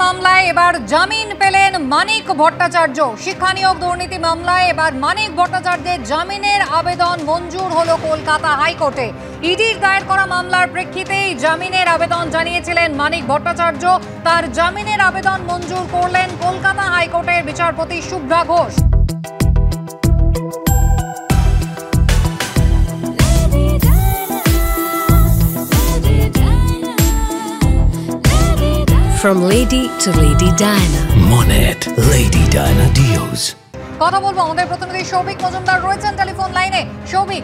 মামলায় এবার জামিন পেলেন মানিক ভট্টাচার্য। শিক্ষা নিয়োগ দুর্নীতি মামলায় এবার মানিক ভট্টাচার্যের জামিনের আবেদন মঞ্জুর হলো কলকাতা হাইকোর্টে। ইডির দায়ের করা মামলার প্রেক্ষিতেই জামিনের আবেদন জানিয়েছিলেন মানিক ভট্টাচার্য। তার জামিনের আবেদন মঞ্জুর করলেন কলকাতা হাইকোর্টের বিচারপতি Shubhra Ghosh. From Lady to Lady Diana. Monet Lady Diana Deals. কথা বলবো আমাদের প্রতিনিধি সৌভিক মজুমদার রয়েছেন টেলিফোন লাইনে। সৌভিক,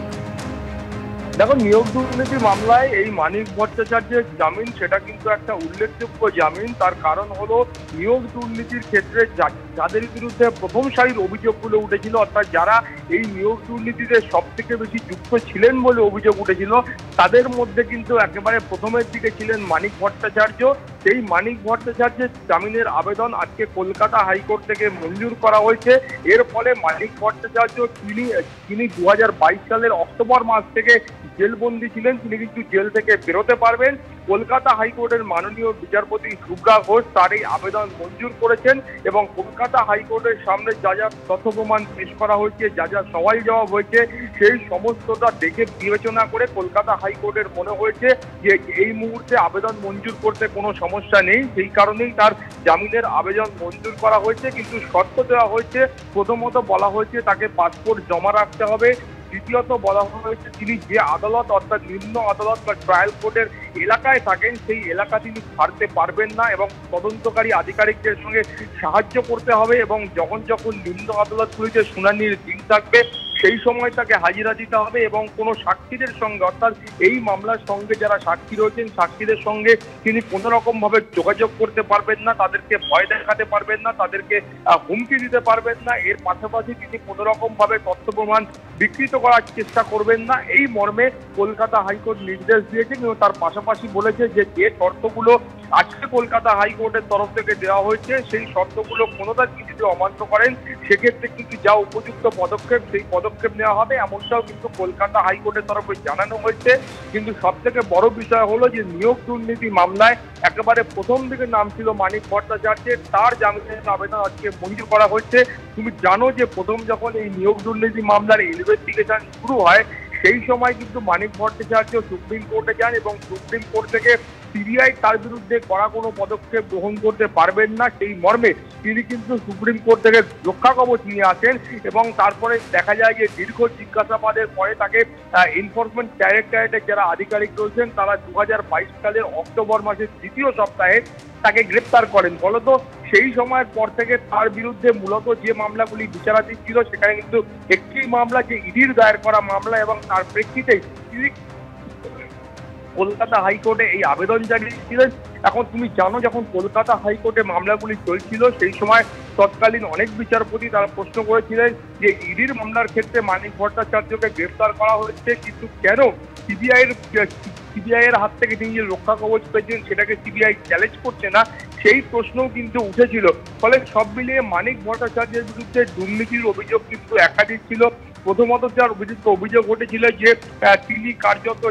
দেখো, নিয়োগ দুর্নীতি মামলায় এই মানিক ভট্টাচার্যের জামিন সেটা কিন্তু একটা উল্লেখযোগ্য জামিন। তার কারণ হলো নিয়োগ দুর্নীতির ক্ষেত্রে যাদের বিরুদ্ধে প্রথম সারির অভিযোগগুলো উঠেছিল, অর্থাৎ যারা এই নিয়োগ দুর্নীতিতে সব থেকে বেশি যুক্ত ছিলেন বলে অভিযোগ উঠেছিল, তাদের মধ্যে কিন্তু একেবারে প্রথমের দিকে ছিলেন মানিক ভট্টাচার্য। সেই মানিক ভট্টাচার্যের জামিনের আবেদন আজকে কলকাতা হাইকোর্ট থেকে মঞ্জুর করা হয়েছে। এর ফলে মানিক ভট্টাচার্য তিনি 2022 সালের অক্টোবর মাস থেকে জেলবন্দি ছিলেন, তিনি কিন্তু জেল থেকে বেরোতে পারবেন। কলকাতা হাইকোর্টের মাননীয় বিচারপতি শুভ্রা ঘোষ তার এই আবেদন মঞ্জুর করেছেন এবং কলকাতা হাইকোর্টের সামনে যা যা তথ্য প্রমাণ পেশ করা হয়েছে, যা যা সওয়াল জবাব হয়েছে, সেই সমস্তটা দেখে বিবেচনা করে কলকাতা হাইকোর্টের মনে হয়েছে যে এই মুহূর্তে আবেদন মঞ্জুর করতে কোনো সমস্যা নেই। সেই কারণেই তার জামিনের আবেদন মঞ্জুর করা হয়েছে। কিন্তু শর্ত দেওয়া হয়েছে, প্রথমত বলা হয়েছে তাকে পাসপোর্ট জমা রাখতে হবে। দ্বিতীয়ত বলা হয়েছে তিনি যে আদালত অর্থাৎ নিম্ন আদালত বা ট্রায়াল কোর্টের এলাকায় থাকেন সেই এলাকা তিনি ছাড়তে পারবেন না এবং তদন্তকারী আধিকারিকদের সঙ্গে সাহায্য করতে হবে এবং যখন নিম্ন আদালতগুলিতে শুনানির দিন থাকবে সেই সময় তাকে হাজিরা দিতে হবে এবং কোনো সাক্ষীদের সঙ্গে অর্থাৎ এই মামলার সঙ্গে যারা সাক্ষী রয়েছেন সাক্ষীদের সঙ্গে তিনি কোনো রকমভাবে যোগাযোগ করতে পারবেন না, তাদেরকে ভয় দেখাতে পারবেন না, তাদেরকে হুমকি দিতে পারবেন না। এর পাশাপাশি তিনি কোনো রকমভাবে তথ্য প্রমাণ বিকৃত করার চেষ্টা করবেন না, এই মর্মে কলকাতা হাইকোর্ট নির্দেশ দিয়েছে। কিন্তু তার পাশাপাশি বলেছে যে শর্তগুলো আজকে কলকাতা হাইকোর্টের তরফ থেকে দেওয়া হয়েছে সেই শর্তগুলো কোনোটা যদি অমান্য করেন সেক্ষেত্রে কিন্তু যা উপযুক্ত পদক্ষেপ সেই পদক্ষেপ নেওয়া হবে, এমনটাও কিন্তু কলকাতা হাইকোর্টের তরফে জানানো হয়েছে। কিন্তু সব থেকে বড় বিষয় হলো যে নিয়োগ দুর্নীতি মামলায় একেবারে প্রথম দিকে নাম ছিল মানিক ভট্টাচার্যের, তার জামিনের আবেদন আজকে মঞ্জুর করা হয়েছে। তুমি জানো যে প্রথম যখন এই নিয়োগ দুর্নীতি মামলার ইনভেস্টিগেশন শুরু হয় সেই সময় কিন্তু মানিক ভট্টাচার্য সুপ্রিম কোর্টে যান এবং সুপ্রিম কোর্ট থেকে সিবিআই তার বিরুদ্ধে কড়া কোনো পদক্ষেপ গ্রহণ করতে পারবেন না সেই মর্মে তিনি কিন্তু সুপ্রিম কোর্ট থেকে রক্ষা কবচ নিয়ে আসেন এবং তারপরে দেখা যায় যে দীর্ঘ জিজ্ঞাসাবাদের পরে তাকে এনফোর্সমেন্ট ডাইরেক্টরেটের যারা আধিকারিক রয়েছেন তারা 2022 সালের অক্টোবর মাসের দ্বিতীয় সপ্তাহে তাকে গ্রেপ্তার করেন। ফলত সেই সময়ের পর থেকে তার বিরুদ্ধে মূলত যে মামলাগুলি বিচারাধীন ছিল সেখানে কিন্তু একটি মামলা যে ইডির দায়ের করা মামলা এবং তার প্রেক্ষিতেই তিনি কলকাতা হাইকোর্টে এই আবেদন জানিয়েছিলেন। এখন তুমি জানো যখন কলকাতা হাইকোর্টে মামলাগুলি চলছিল সেই সময় তৎকালীন অনেক বিচারপতি তারা প্রশ্ন করেছিলেন যে ইডির মামলার ক্ষেত্রে মানিক ভট্টাচার্যকে গ্রেফতার করা হয়েছে কিন্তু কেন সিবিআই এর হাত থেকে তিনি যে রক্ষা কবচ পেয়েছেন সেটাকে সিবিআই চ্যালেঞ্জ করছে না, সেই প্রশ্নও কিন্তু উঠেছিল। ফলে সব মিলিয়ে মানিক ভট্টাচার্যের বিরুদ্ধে দুর্নীতির অভিযোগ কিন্তু একাধিক ছিল। প্রথমত যার অভিযোগ ঘটেছিল যে তিনি কার্যত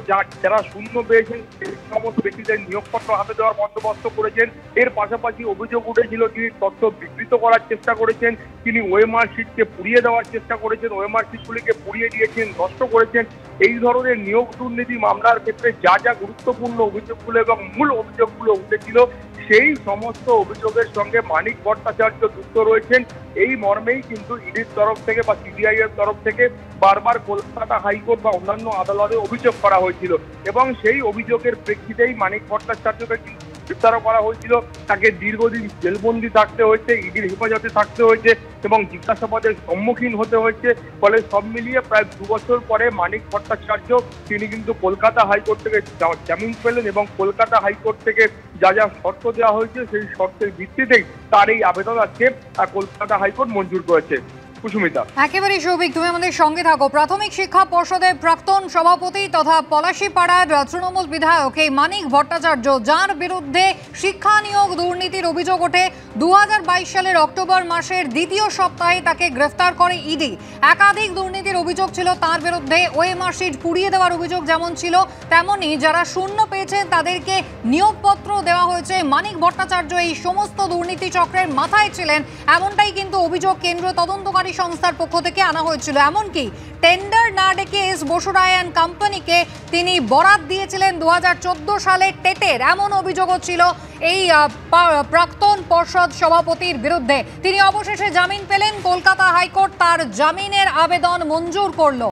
যারা শূন্য পেয়েছেন সেই সমস্ত ব্যক্তিদের নিয়োগপত্র হাতে দেওয়ার বন্দোবস্ত করেছেন। এর পাশাপাশি অভিযোগ উঠেছিল তিনি তথ্য বিকৃত করার চেষ্টা করেছেন, তিনি ওএমআর শিটকে পুড়িয়ে দেওয়ার চেষ্টা করেছেন, ওএমআর শিটগুলিকে পুড়িয়ে দিয়েছেন, নষ্ট করেছেন। এই ধরনের নিয়োগ দুর্নীতি মামলার ক্ষেত্রে যা যা গুরুত্বপূর্ণ অভিযোগগুলো এবং মূল অভিযোগগুলো উঠেছিল সেই সমস্ত অভিযোগের সঙ্গে মানিক ভট্টাচার্য যুক্ত রয়েছেন। এই মর্মেই কিন্তু ইডির তরফ থেকে বা সিবিআই এর তরফ থেকে বারবার কলকাতা হাইকোর্ট বা অন্যান্য আদালতে অভিযোগ করা হয়েছিল এবং সেই অভিযোগের প্রেক্ষিতেই মানিক ভট্টাচার্যকে কিন্তু গ্রেপ্তার করা হয়েছিল। তাকে দীর্ঘদিন জেলবন্দি থাকতে হয়েছে, ইডির হেফাজতে থাকতে হয়েছে এবং জিজ্ঞাসাবাদের সম্মুখীন হতে হয়েছে। ফলে সব মিলিয়ে প্রায় 2 বছর পরে মানিক ভট্টাচার্য তিনি কিন্তু কলকাতা হাইকোর্ট থেকে জামিন পেলেন এবং কলকাতা হাইকোর্ট থেকে যা যা শর্ত দেওয়া হয়েছে সেই শর্তের ভিত্তিতেই তার এই আবেদন আজকে কলকাতা হাইকোর্ট মঞ্জুর করেছে। কুসুমিতা। একেবারে সৌভিক, তুমি আমাদের সঙ্গে থাকো। প্রাথমিক শিক্ষা পর্ষদের প্রাক্তন সভাপতি তথা পলাশীপাড়ার তৃণমূল বিধায়ক এই মানিক ভট্টাচার্য, যার বিরুদ্ধে শিক্ষা নিয়োগ দুর্নীতির অভিযোগ ওঠে, 2022 সালের অক্টোবর মাসের দ্বিতীয় সপ্তাহে তাকে গ্রেফতার করে ইডি। একাধিক দুর্নীতির অভিযোগ ছিল তার বিরুদ্ধে। ওএমআর শিট পুড়িয়ে দেওয়ার অভিযোগ যেমন ছিল, তেমনি যারা শূন্য পেয়েছেন তাদেরকে নিয়োগপত্র দেওয়া হয়েছে। মানিক ভট্টাচার্য এই সমস্ত দুর্নীতি চক্রের মাথায় ছিলেন, এমনটাই কিন্তু অভিযোগ কেন্দ্রীয় তদন্তকারী সংস্থার পক্ষ থেকে আনা হয়েছিল। এমনকি টেন্ডার না ডেকে এস বসুরায় অ্যান্ড কোম্পানিকে তিনি বরাত দিয়েছিলেন 2014 সালে টেটের, এমন অভিযোগও ছিল এই প্রাক্তন পর্ষদ সভাপতির বিরুদ্ধে। তিনি অবশেষে জামিন পেলেন। কলকাতা হাইকোর্ট তার জামিনের আবেদন মঞ্জুর করল।